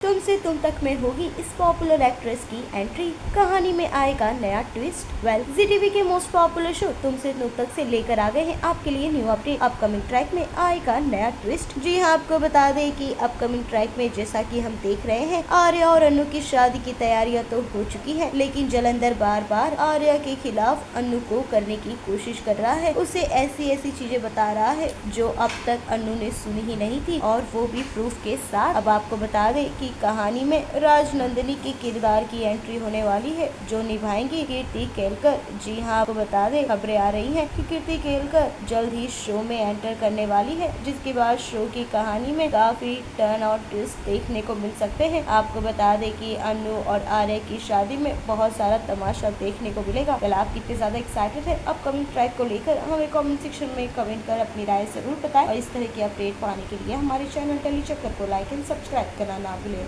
तुमसे तुम तक में होगी इस पॉपुलर एक्ट्रेस की एंट्री, कहानी में आएगा नया ट्विस्ट। जी टीवी के मोस्ट पॉपुलर शो तुमसे तुम तक से लेकर आ गए हैं आपके लिए न्यू अपडेट। अपकमिंग ट्रैक में आएगा नया ट्विस्ट। जी हाँ, आपको बता दें कि अपकमिंग ट्रैक में जैसा कि हम देख रहे हैं, आर्या और अनु की शादी की तैयारियां तो हो चुकी है, लेकिन जलंधर बार बार आर्या के खिलाफ अनु को करने की कोशिश कर रहा है। उसे ऐसी ऐसी चीजें बता रहा है जो अब तक अनु ने सुनी ही नहीं थी, और वो भी प्रूफ के साथ। अब आपको बता दें कि कहानी में राजनंदिनी के किरदार की एंट्री होने वाली है, जो निभाएंगी कीर्ति केलकर। जी हाँ, आपको बता दें खबरें आ रही हैं कि कीर्ति केलकर जल्द ही शो में एंटर करने वाली है, जिसके बाद शो की कहानी में काफी टर्न और ट्विस्ट देखने को मिल सकते हैं। आपको बता दें कि अनु और आर्या की शादी में बहुत सारा तमाशा देखने को मिलेगा। कल आप कितने ज्यादा एक्साइटेड है अपकमिंग ट्रैक को लेकर, हमें कमेंट सेक्शन में कमेंट कर अपनी राय जरूर बताएं, और इस तरह की अपडेट पाने के लिए हमारे चैनल टेली चक्कर को लाइक एंड सब्सक्राइब करना ना भूलें।